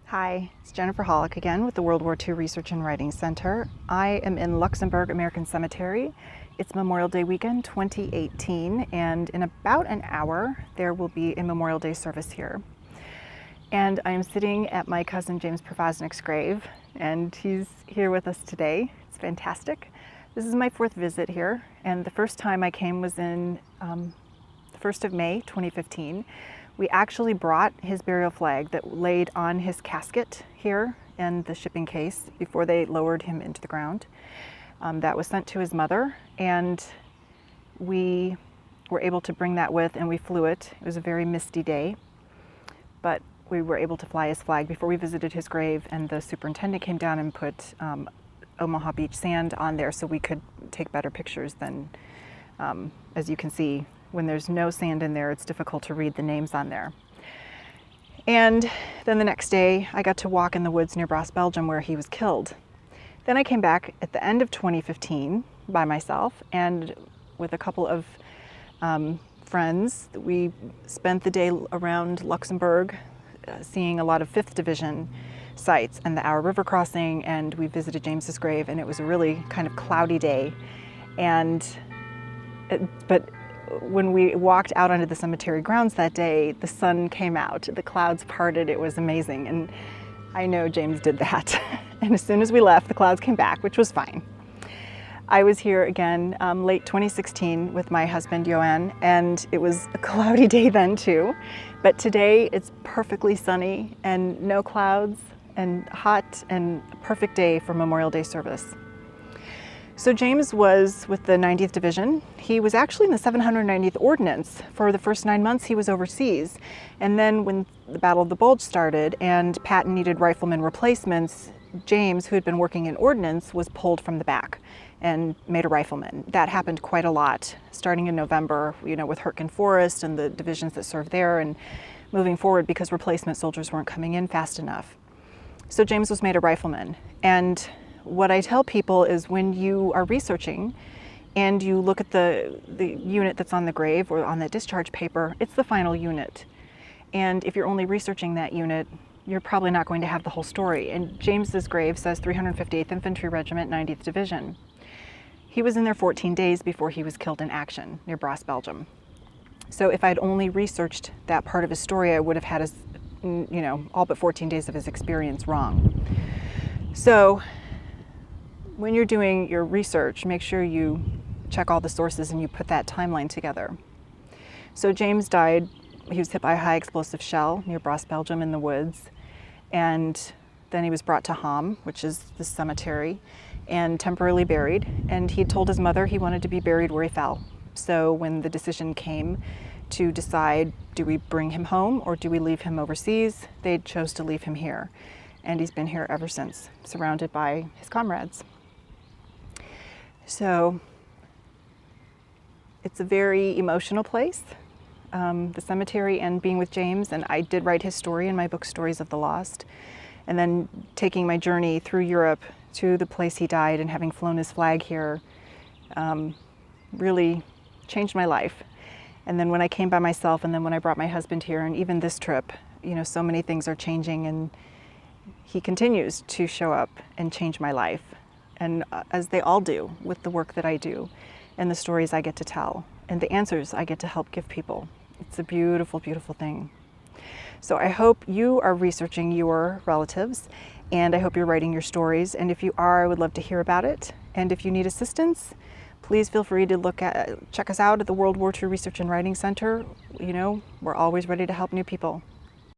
Hi, it's Jennifer Hollick again with the World War II Research and Writing Center. I am in Luxembourg American Cemetery. It's Memorial Day weekend 2018, and in about an hour there will be a Memorial Day service here. And I am sitting at my cousin James Privoznik's grave, and he's here with us today. It's fantastic. This is my fourth visit here, and the first time I came was in the 1st of May 2015. We actually brought his burial flag that laid on his casket here in the shipping case before they lowered him into the ground. That was sent to his mother, and we were able to bring that with, and we flew it. It was a very misty day, but we were able to fly his flag before we visited his grave, and the superintendent came down and put Omaha Beach sand on there so we could take better pictures than, as you can see, when there's no sand in there, it's difficult to read the names on there. And then the next day, I got to walk in the woods near Bross, Belgium, where he was killed. Then I came back at the end of 2015 by myself and with a couple of friends. We spent the day around Luxembourg, seeing a lot of 5th Division sites and the Our River crossing, and we visited James's grave, and it was a really kind of cloudy day. But when we walked out onto the cemetery grounds that day, the sun came out, the clouds parted, it was amazing. And I know James did that. And as soon as we left, the clouds came back, which was fine. I was here again late 2016 with my husband, Joanne, and it was a cloudy day then too. But today it's perfectly sunny and no clouds and hot, and a perfect day for Memorial Day service. So James was with the 90th Division. He was actually in the 790th Ordnance. For the first 9 months he was overseas. And then when the Battle of the Bulge started and Patton needed rifleman replacements, James, who had been working in Ordnance, was pulled from the back and made a rifleman. That happened quite a lot, starting in November, with Hurtgen Forest and the divisions that served there, and moving forward because replacement soldiers weren't coming in fast enough. So James was made a rifleman. And what I tell people is when you are researching and you look at the unit that's on the grave or on the discharge paper, it's the final unit. And if you're only researching that unit, you're probably not going to have the whole story. And James's grave says 358th Infantry Regiment, 90th Division. He was in there 14 days before he was killed in action near Bross, Belgium. So if I'd only researched that part of his story, I would have had his, all but 14 days of his experience wrong. So when you're doing your research, make sure you check all the sources and you put that timeline together. So James died, he was hit by a high explosive shell near Bross, Belgium in the woods. And then he was brought to Ham, which is the cemetery, and temporarily buried. And he had told his mother he wanted to be buried where he fell. So when the decision came to decide, do we bring him home or do we leave him overseas, they chose to leave him here. And he's been here ever since, surrounded by his comrades. So it's a very emotional place, the cemetery and being with James, and I did write his story in my book, Stories of the Lost. And then taking my journey through Europe to the place he died and having flown his flag here really changed my life. And then when I came by myself, and then when I brought my husband here, and even this trip, so many things are changing, and he continues to show up and change my life. And as they all do with the work that I do and the stories I get to tell and the answers I get to help give people. It's a beautiful, beautiful thing. So I hope you are researching your relatives, and I hope you're writing your stories. And if you are, I would love to hear about it. And if you need assistance, please feel free to check us out at the World War II Research and Writing Center. We're always ready to help new people.